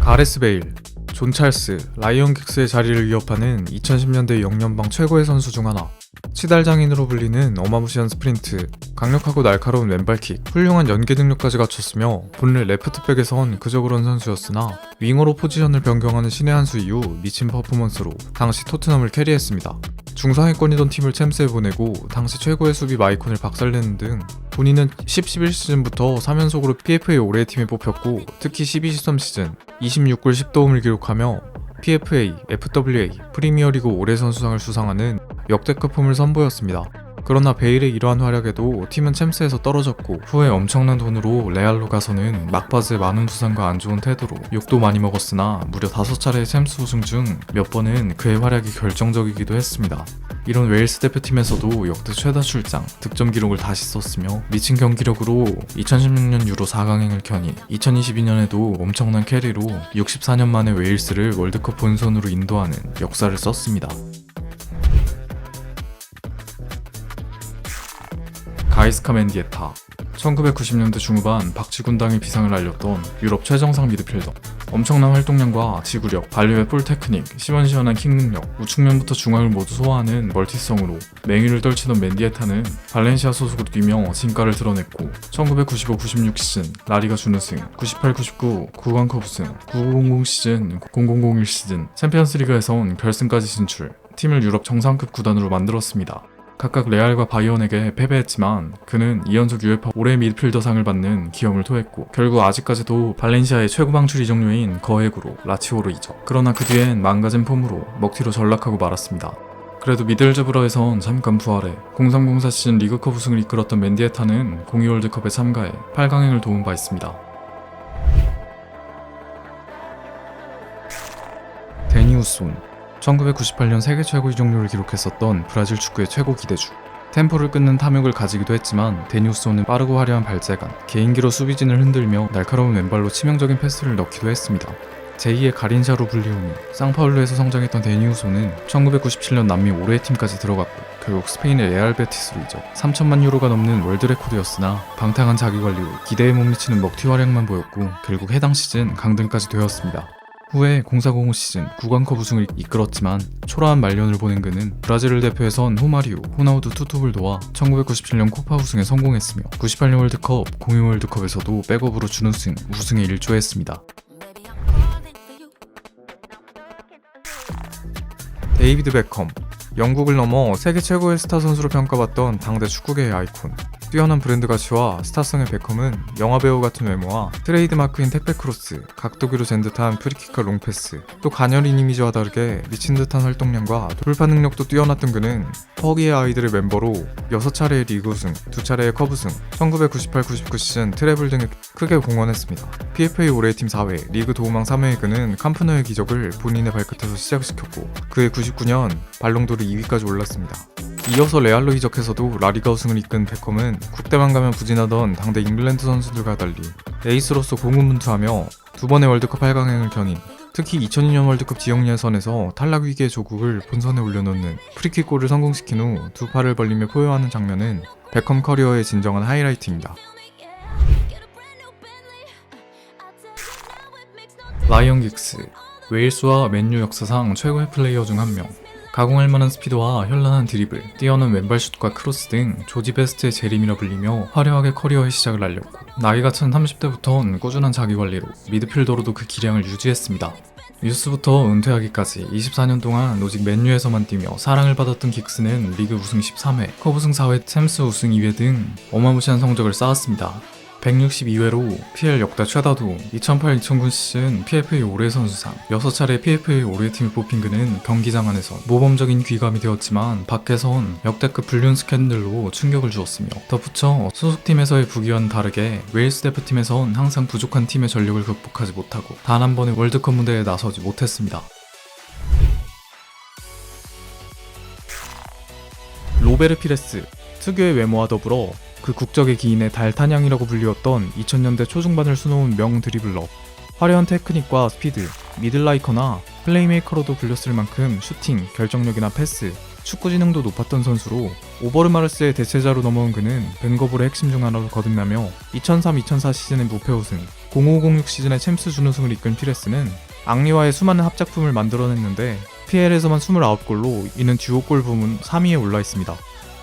가레스 베일, 존 찰스, 라이언 긱스의 자리를 위협하는 2010년대 영연방 최고의 선수 중 하나. 치달 장인으로 불리는 어마무시한 스프린트, 강력하고 날카로운 왼발킥, 훌륭한 연계 능력까지 갖췄으며 본래 레프트백에선 그저 그런 선수였으나 윙어로 포지션을 변경하는 신의 한 수 이후 미친 퍼포먼스로 당시 토트넘을 캐리했습니다. 중상위권이던 팀을 챔스에 보내고 당시 최고의 수비 마이콘을 박살내는 등 본인은 10-11시즌부터 3연속으로 PFA 올해의 팀에 뽑혔고 특히 12-13 시즌 26골 10도움을 기록하며 PFA, FWA, 프리미어리그 올해 선수상을 수상하는 역대급 폼을 선보였습니다. 그러나 베일의 이러한 활약에도 팀은 챔스에서 떨어졌고 후에 엄청난 돈으로 레알로 가서는 막바지에 많은 부상과 안 좋은 태도로 욕도 많이 먹었으나 무려 5차례의 챔스 우승 중 몇 번은 그의 활약이 결정적이기도 했습니다. 이런 웨일스 대표팀에서도 역대 최다 출장, 득점 기록을 다시 썼으며 미친 경기력으로 2016년 유로 4강행을 켜니 2022년에도 엄청난 캐리로 64년 만에 웨일스를 월드컵 본선으로 인도하는 역사를 썼습니다. 가이스카 맨디에타, 1990년대 중후반 박쥐 군당의 비상을 알렸던 유럽 최정상 미드필더. 엄청난 활동량과 지구력, 발리의 볼 테크닉, 시원시원한 킥 능력, 우측면부터 중앙을 모두 소화하는 멀티성으로 맹위를 떨치던 맨디에타는 발렌시아 소속으로 뛰며 진가를 드러냈고 1995-96 시즌 라리가 준우승, 98-99 구강컵 우승, 99-00 시즌 0001 시즌 챔피언스리그에선 결승까지 진출, 팀을 유럽 정상급 구단으로 만들었습니다. 각각 레알과 바이언에게 패배했지만 그는 2연속 UEFA 올해 미드필더상을 받는 기염을 토했고 결국 아직까지도 발렌시아의 최고 방출 이적료인 거액으로 라치오로 이적. 그러나 그 뒤엔 망가진 폼으로 먹튀로 전락하고 말았습니다. 그래도 미들즈브러에선 잠깐 부활해 03-04 시즌 리그컵 우승을 이끌었던 맨디에타는 02 월드컵에 참가해 8강행을 도운 바 있습니다. 데니 우손, 1998년 세계 최고 이적료를 기록했었던 브라질 축구의 최고 기대주. 템포를 끊는 탐욕을 가지기도 했지만 데니우소는 빠르고 화려한 발재간, 개인기로 수비진을 흔들며 날카로운 왼발로 치명적인 패스를 넣기도 했습니다. 제2의 가린샤로 불리우니 상파울루에서 성장했던 데니우소는 1997년 남미 올해의 팀까지 들어갔고 결국 스페인의 레알 베티스로 이적. 3천만 유로가 넘는 월드 레코드였으나 방탕한 자기관리로 기대에 못 미치는 먹튀 활약만 보였고 결국 해당 시즌 강등까지 되었습니다. 후에 04-05 시즌 구강컵 우승을 이끌었지만 초라한 말년을 보낸 그는 브라질을 대표해선 호마리오, 호나우두 투톱을 도와 1997년 코파 우승에 성공했으며 98년 월드컵, 02 월드컵에서도 백업으로 준우승, 우승에 일조했습니다. 데이비드 베컴, 영국을 넘어 세계 최고의 스타 선수로 평가받던 당대 축구계의 아이콘. 뛰어난 브랜드 가치와 스타성의 베컴은 영화배우 같은 외모와 트레이드마크인 택배 크로스, 각도기로 잰 듯한 프리킥과 롱패스, 또 가녀린 이미지와 다르게 미친 듯한 활동량과 돌파 능력도 뛰어났던 그는 퍼기의 아이들의 멤버로 6차례의 리그 우승, 2차례의 컵 우승, 1998-99 시즌 트래블 등에 크게 공헌했습니다. PFA 올해의 팀 4회, 리그 도우망 3회의 그는 캄프노의 기적을 본인의 발끝에서 시작시켰고 그해 99년 발롱도르 2위까지 올랐습니다. 이어서 레알로 이적해서도 라리가 우승을 이끈 베컴은 국대만 가면 부진하던 당대 잉글랜드 선수들과 달리 에이스로서 고군분투하며 2번의 월드컵 8강행을 겨닌 특히 2002년 월드컵 지역 예선에서 탈락 위기의 조국을 본선에 올려놓는 프리킥골을 성공시킨 후 두 팔을 벌리며 포효하는 장면은 베컴 커리어의 진정한 하이라이트입니다. 라이언 긱스, 웨일스와 맨유 역사상 최고의 플레이어 중 한 명. 가공할 만한 스피드와 현란한 드리블, 뛰어난 왼발슛과 크로스 등 조지 베스트의 재림이라 불리며 화려하게 커리어의 시작을 알렸고 나이가 찬 30대부터는 꾸준한 자기관리로 미드필더로도 그 기량을 유지했습니다. 유스부터 은퇴하기까지 24년 동안 오직 맨유에서만 뛰며 사랑을 받았던 긱스는 리그 우승 13회, 컵 우승 4회, 챔스 우승 2회 등 어마무시한 성적을 쌓았습니다. 162회로 PL 역대 최다 도움, 2008-2009 시즌 PFA 올해 선수상, 6차례 PFA 올해 팀에 뽑힌 그는 경기장 안에서 모범적인 귀감이 되었지만 밖에선 역대급 불륜 스캔들로 충격을 주었으며 덧붙여 소속팀에서의 부귀와는 다르게 웨일스 대표팀에선 항상 부족한 팀의 전력을 극복하지 못하고 단 한 번의 월드컵 무대에 나서지 못했습니다. 로베르 피레스, 특유의 외모와 더불어 그 국적의 기인의 달타냥이라고 불리웠던 2000년대 초중반을 수놓은 명 드리블러. 화려한 테크닉과 스피드, 미들라이커나 플레이메이커로도 불렸을 만큼 슈팅, 결정력이나 패스, 축구 지능도 높았던 선수로 오버르마르스의 대체자로 넘어온 그는 벤거볼의 핵심 중 하나로 거듭나며 2003-2004 시즌의 무패 우승, 05-06 시즌의 챔스 준우승을 이끈 피레스는 앙리와의 수많은 합작품을 만들어냈는데 PL에서만 29골로 이는 듀오골 부문 3위에 올라 있습니다.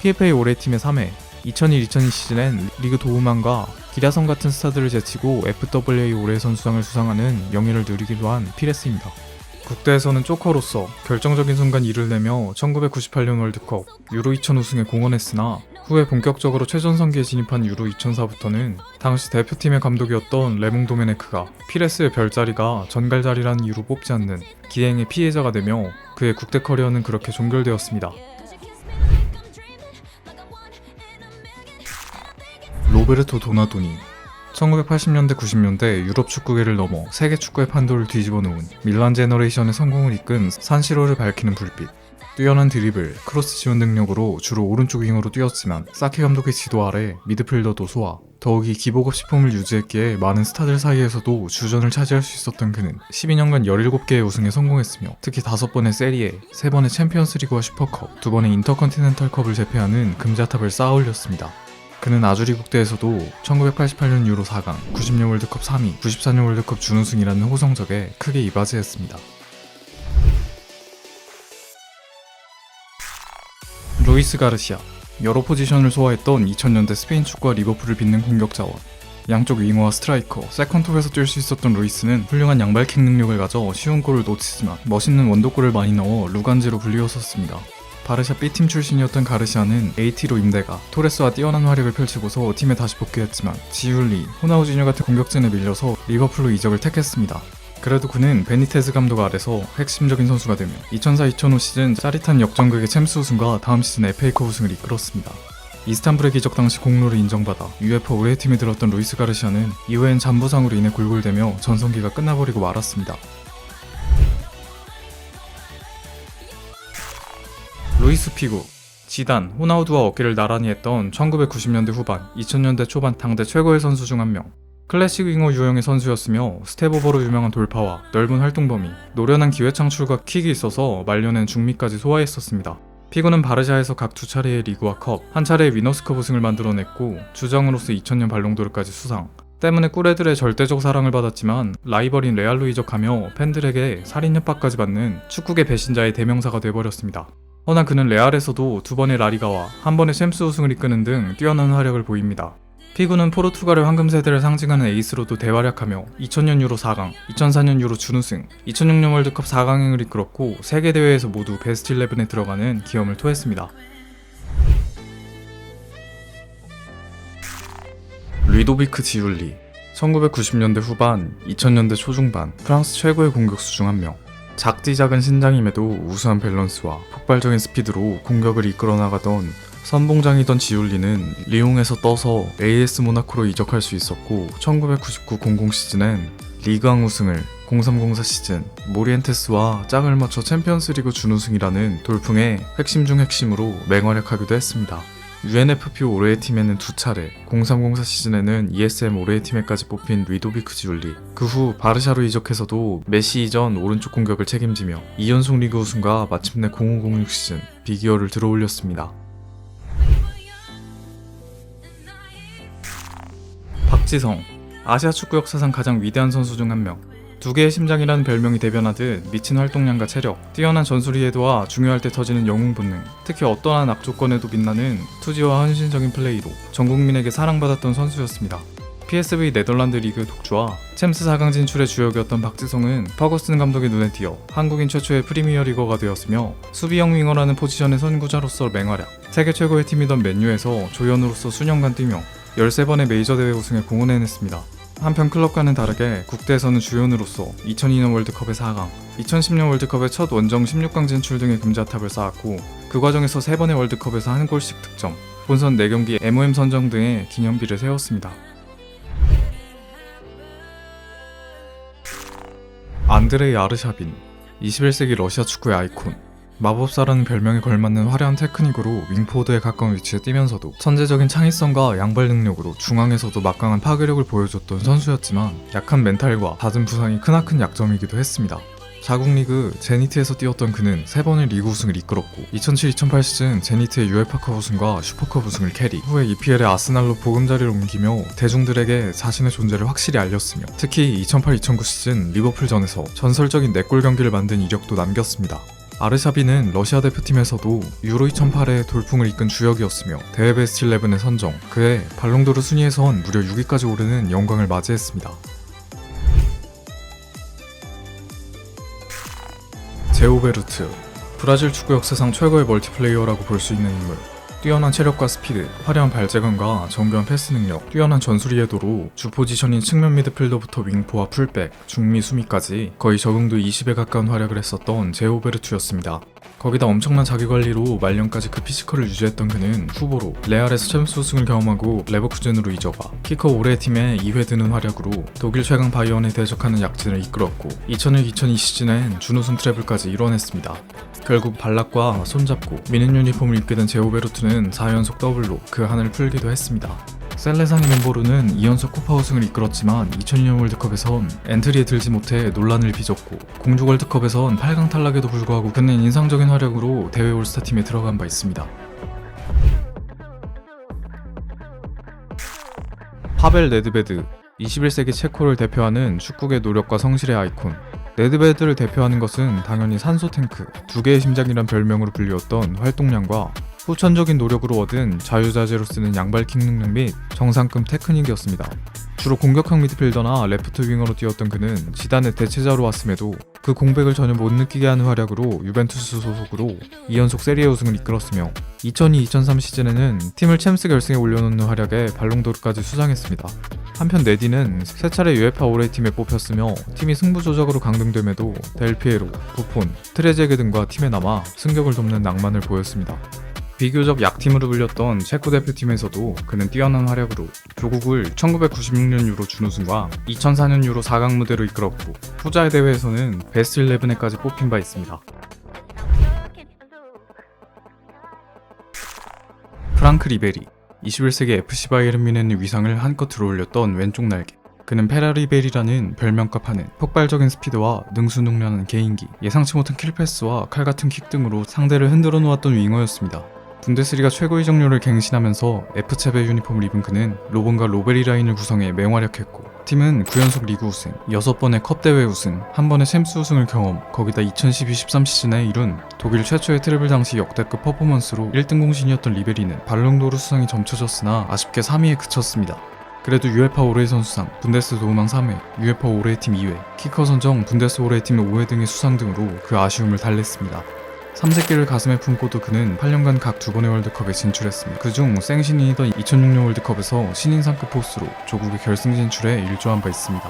PFA 올해 팀의 3회, 2001-2002 시즌엔 리그 도우만과 기라성 같은 스타들을 제치고 FWA 올해 선수상을 수상하는 영예를 누리기도 한 피레스입니다. 국대에서는 조커로서 결정적인 순간 일을 내며 1998년 월드컵, 유로 2000 우승에 공헌했으나 후에 본격적으로 최전성기에 진입한 유로 2004부터는 당시 대표팀의 감독이었던 레몽 도메네크가 피레스의 별자리가 전갈자리라는 이유로 뽑지 않는 기행의 피해자가 되며 그의 국대 커리어는 그렇게 종결되었습니다. 로베르토 도나도니 1980년대 90년대 유럽 축구계를 넘어 세계 축구의 판도를 뒤집어 놓은 밀란 제너레이션의 성공을 이끈 산시로를 밝히는 불빛. 뛰어난 드리블, 크로스 지원 능력으로 주로 오른쪽 윙으로 뛰었지만 사키 감독의 지도 아래 미드필더도 소화, 더욱이 기복 없이 폼을 유지했기에 많은 스타들 사이에서도 주전을 차지할 수 있었던 그는 12년간 17개의 우승에 성공했으며 특히 5번의 세리에, 3번의 챔피언스리그와 슈퍼컵, 2번의 인터컨티넨탈컵을 제패하는 금자탑을 쌓아 올렸습니다. 그는 아주리 국대에서도 1988년 유로 4강, 90년 월드컵 3위, 94년 월드컵 준우승이라는 호성적에 크게 이바지했습니다. 루이스 가르시아, 여러 포지션을 소화했던 2000년대 스페인 축구와 리버풀을 빛낸 공격 자원. 양쪽 윙어와 스트라이커, 세컨톱에서 뛸 수 있었던 루이스는 훌륭한 양발킥 능력을 가져 쉬운 골을 놓치지만 멋있는 원더골을 많이 넣어 루간지로 불리웠었습니다. 바르샤 B팀 출신이었던 가르시아는 AT로 임대가 토레스와 뛰어난 활약을 펼치고서 팀에 다시 복귀했지만 지울리, 호나우지뉴 같은 공격진에 밀려서 리버풀로 이적을 택했습니다. 그래도 그는 베니테즈 감독 아래서 핵심적인 선수가 되며 2004-2005 시즌 짜릿한 역전극의 챔스 우승과 다음 시즌 FA컵 우승을 이끌었습니다. 이스탄불의 기적 당시 공로를 인정받아 UEFA 올해의 팀에 들었던 루이스 가르시아는 이후엔 잔부상으로 인해 골골대며 전성기가 끝나버리고 말았습니다. 루이스 피구, 지단, 호나우두와 어깨를 나란히 했던 1990년대 후반, 2000년대 초반 당대 최고의 선수 중 한 명. 클래식 윙어 유형의 선수였으며 스텝오버로 유명한 돌파와 넓은 활동 범위, 노련한 기회 창출과 킥이 있어서 말년엔 중미까지 소화했었습니다. 피구는 바르샤에서 각 2차례의 리그와 컵, 한 차례의 위너스컵 우승을 만들어냈고 주장으로서 2000년 발롱도르까지 수상. 때문에 꿀애들의 절대적 사랑을 받았지만 라이벌인 레알로 이적하며 팬들에게 살인 협박까지 받는 축구계 배신자의 대명사가 돼버렸습니다. 허나 그는 레알에서도 2번의 라리가와 1번의 챔스 우승을 이끄는 등 뛰어난 활약을 보입니다. 피구는 포르투갈의 황금 세대를 상징하는 에이스로도 대활약하며 2000년 유로 4강, 2004년 유로 준우승, 2006년 월드컵 4강행을 이끌었고 세계 대회에서 모두 베스트 11에 들어가는 기염을 토했습니다. 루도비크 지울리, 1990년대 후반, 2000년대 초중반 프랑스 최고의 공격수 중 한 명. 작디 작은 신장임에도 우수한 밸런스와 폭발적인 스피드로 공격을 이끌어 나가던 선봉장이던 지울리는 리옹에서 떠서 AS 모나코로 이적할 수 있었고 1999-00 시즌엔 리그왕 우승을 03-04 시즌 모리엔테스와 짝을 맞춰 챔피언스리그 준우승이라는 돌풍의 핵심 중 핵심으로 맹활약하기도 했습니다. UNFP 올해의 팀에는 2차례, 03-04 시즌에는 ESM 올해의 팀에까지 뽑힌 루도비크 지울리. 그 후 바르샤로 이적해서도 메시 이전 오른쪽 공격을 책임지며 2연속 리그 우승과 마침내 05-06 시즌 비기어를 들어올렸습니다. 박지성, 아시아 축구 역사상 가장 위대한 선수 중 한 명. 2개의 심장이라는 별명이 대변하듯 미친 활동량과 체력, 뛰어난 전술 이해도와 중요할 때 터지는 영웅 본능, 특히 어떠한 악조건에도 빛나는 투지와 헌신적인 플레이로 전 국민에게 사랑받았던 선수였습니다. PSV 네덜란드 리그 독주와 챔스 4강 진출의 주역이었던 박지성은 퍼거슨 감독의 눈에 띄어 한국인 최초의 프리미어리거가 되었으며 수비형 윙어라는 포지션의 선구자로서 맹활약, 세계 최고의 팀이던 맨유에서 조연으로서 수년간 뛰며 13번의 메이저 대회 우승에 공헌해냈습니다. 한편 클럽과는 다르게 국대에서는 주연으로서 2002년 월드컵의 4강, 2010년 월드컵의 첫 원정 16강 진출 등의 금자탑을 쌓았고 그 과정에서 3번의 월드컵에서 한 골씩 득점, 본선 4경기 MOM 선정 등의 기념비를 세웠습니다. 안드레이 아르샤빈, 21세기 러시아 축구의 아이콘. 마법사라는 별명에 걸맞는 화려한 테크닉으로 윙포드에 가까운 위치에 뛰면서도 천재적인 창의성과 양발 능력으로 중앙에서도 막강한 파괴력을 보여줬던 선수였지만 약한 멘탈과 잦은 부상이 크나큰 약점이기도 했습니다. 자국 리그 제니트에서 뛰었던 그는 3번의 리그 우승을 이끌었고 2007-2008 시즌 제니트의 UEFA컵 우승과 슈퍼컵 우승을 캐리, 후에 EPL의 아스날로 보금자리를 옮기며 대중들에게 자신의 존재를 확실히 알렸으며 특히 2008-2009 시즌 리버풀전에서 전설적인 4골 경기를 만든 이력도 남겼습니다. 아르샤비는 러시아 대표팀에서도 유로 2008의 돌풍을 이끈 주역이었으며 대회 베스트 11에 선정, 그해 발롱도르 순위에선 무려 6위까지 오르는 영광을 맞이했습니다. 제오 베르트, 브라질 축구 역사상 최고의 멀티플레이어라고 볼 수 있는 인물. 뛰어난 체력과 스피드, 화려한 발재간과 정교한 패스 능력, 뛰어난 전술 이해도로 주 포지션인 측면 미드필더부터 윙포와 풀백, 중미 수미까지 거의 적응도 20에 가까운 활약을 했었던 제오 베르투였습니다. 거기다 엄청난 자기관리로 말년까지 그 피지컬을 유지했던 그는 후보로 레알에서 챔스 우승을 경험하고 레버쿠젠으로 이적와 키커 올해 팀에 2회 드는 활약으로 독일 최강 바이언에 대적하는 약진을 이끌었고 2001-2002 시즌엔 준우승 트래블까지 이뤄냈습니다. 결국 발락과 손잡고 미는 유니폼을 입게 된 제오 베르투는 4연속 더블로 그 한을 풀기도 했습니다. 셀레상의 멤버로는 2연속 코파 우승을 이끌었지만 2002년 월드컵에선 엔트리에 들지 못해 논란을 빚었고 공주 월드컵에선 8강 탈락에도 불구하고 그는 인상적인 활약으로 대회 올스타팀에 들어간 바 있습니다. 파벨 네드베드, 21세기 체코를 대표하는 축구의 노력과 성실의 아이콘. 네드베드를 대표하는 것은 당연히 산소 탱크, 2개의 심장이란 별명으로 불리웠던 활동량과 후천적인 노력으로 얻은 자유자재로 쓰는 양발킥 능력 및 정상급 테크닉이었습니다. 주로 공격형 미드필더나 레프트 윙어로 뛰었던 그는 지단의 대체자로 왔음에도 그 공백을 전혀 못 느끼게 하는 활약으로 유벤투스 소속으로 2연속 세리에 우승을 이끌었으며 2002-2003 시즌에는 팀을 챔스 결승에 올려놓는 활약에 발롱도르까지 수상했습니다. 한편 네디는 3차례 UEFA 올해 팀에 뽑혔으며 팀이 승부조작으로 강등됨에도 델피에로, 부폰, 트레제게 등과 팀에 남아 승격을 돕는 낭만을 보였습니다. 비교적 약팀으로 불렸던 체코 대표팀에서도 그는 뛰어난 활약으로 조국을 1996년 유로 준우승과 2004년 유로 4강 무대로 이끌었고 후자의 대회에서는 베스트 11에까지 뽑힌 바 있습니다. 프랑크 리베리, 21세기 FC 바이에른 뮌헨의 위상을 한껏 들어올렸던 왼쪽 날개. 그는 페라리베리라는 별명값 하는 폭발적인 스피드와 능수능란한 개인기, 예상치 못한 킬패스와 칼같은 킥 등으로 상대를 흔들어 놓았던 윙어였습니다. 분데스리가 최고 이적료를 갱신하면서 F체베 유니폼을 입은 그는 로본과 로베리 라인을 구성해 맹활약했고 팀은 9연속 리그 우승, 6번의 컵대회 우승, 1번의 챔스 우승을 경험, 거기다 2012-13 시즌에 이룬 독일 최초의 트래블 당시 역대급 퍼포먼스로 1등 공신이었던 리베리는 발롱도르 수상이 점쳐졌으나 아쉽게 3위에 그쳤습니다. 그래도 UEFA 올해의 선수상, 분데스 도우망 3회, UEFA 올해의 팀 2회, 키커 선정, 분데스 올해의 팀 5회 등의 수상 등으로 그 아쉬움을 달랬습니다. 삼색기를 가슴에 품고도 그는 8년간 각 2번의 월드컵에 진출했습니다. 그중 생신인이던 2006년 월드컵에서 신인상급 포스로 조국의 결승 진출에 일조한 바 있습니다.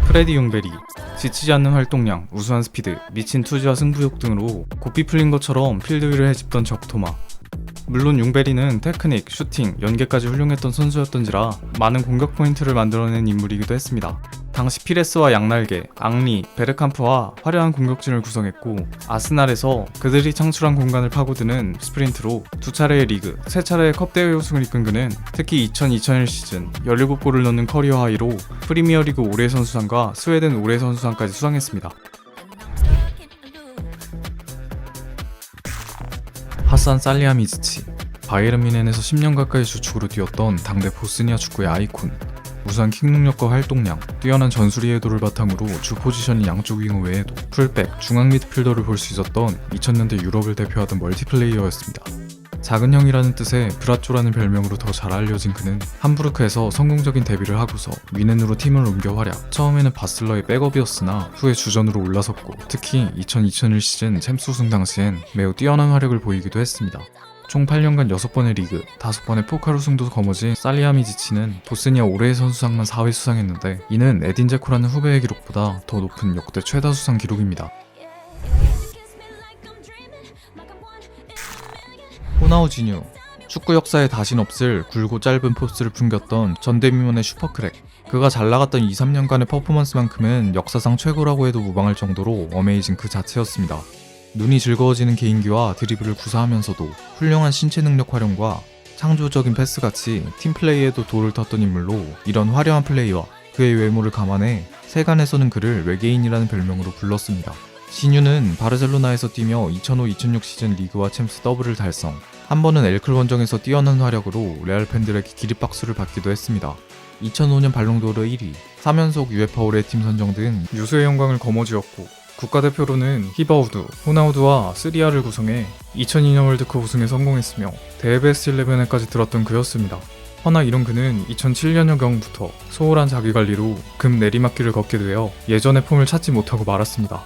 프레디 융베리, 지치지 않는 활동량, 우수한 스피드, 미친 투지와 승부욕 등으로 고삐 풀린 것처럼 필드 위를 헤집던 적토마. 물론 융베리는 테크닉, 슈팅, 연계까지 훌륭했던 선수였던지라 많은 공격 포인트를 만들어낸 인물이기도 했습니다. 당시 피레스와 양날개, 앙리, 베르캄프와 화려한 공격진을 구성했고 아스날에서 그들이 창출한 공간을 파고드는 스프린트로 2차례의 리그, 3차례의 컵대회 우승을 이끈 그는 특히 2000-2001 시즌 17골을 넣는 커리어 하이로 프리미어리그 올해의 선수상과 스웨덴 올해의 선수상까지 수상했습니다. 하산 살리하미지치, 바이에른 뮌헨에서 10년 가까이 주축으로 뛰었던 당대 보스니아 축구의 아이콘. 우수한 킥 능력과 활동량, 뛰어난 전술 이해도를 바탕으로 주 포지션인 양쪽 윙어 외에도 풀백, 중앙 미드필더를 볼 수 있었던 2000년대 유럽을 대표하던 멀티플레이어였습니다. 작은 형이라는 뜻의 브라쪼라는 별명으로 더 잘 알려진 그는 함부르크에서 성공적인 데뷔를 하고서 뮌헨으로 팀을 옮겨 활약. 처음에는 바슬러의 백업이었으나 후에 주전으로 올라섰고 특히 2000-2001 시즌 챔스 우승 당시엔 매우 뛰어난 활약을 보이기도 했습니다. 총 8년간 6번의 리그, 5번의 포칼 우승도 거머쥔 살리하미지치는 보스니아 올해의 선수상만 4회 수상했는데 이는 에딘 제코라는 후배의 기록보다 더 높은 역대 최다 수상 기록입니다. 호나우지뉴, 축구 역사에 다신 없을 굵고 짧은 포스를 풍겼던 전대미문의 슈퍼크랙. 그가 잘 나갔던 2-3년간의 퍼포먼스만큼은 역사상 최고라고 해도 무방할 정도로 어메이징 그 자체였습니다. 눈이 즐거워지는 개인기와 드리블을 구사하면서도 훌륭한 신체 능력 활용과 창조적인 패스같이 팀플레이에도 도를 텄던 인물로 이런 화려한 플레이와 그의 외모를 감안해 세간에서는 그를 외계인이라는 별명으로 불렀습니다. 시뉴는 바르셀로나에서 뛰며 2005-2006 시즌 리그와 챔스 더블을 달성, 한 번은 엘클 원정에서 뛰어난 활약으로 레알 팬들에게 기립박수를 받기도 했습니다. 2005년 발롱도르 1위, 3연속 UEFA 올해 팀 선정 등 유수의 영광을 거머쥐었고, 국가대표로는 히바우드, 호나우두와 쓰리아를 구성해 2002년 월드컵 우승에 성공했으며 대회 베스트 11에까지 들었던 그였습니다. 허나 이런 그는 2007년경부터 소홀한 자기관리로 급 내리막길을 걷게 되어 예전의 폼을 찾지 못하고 말았습니다.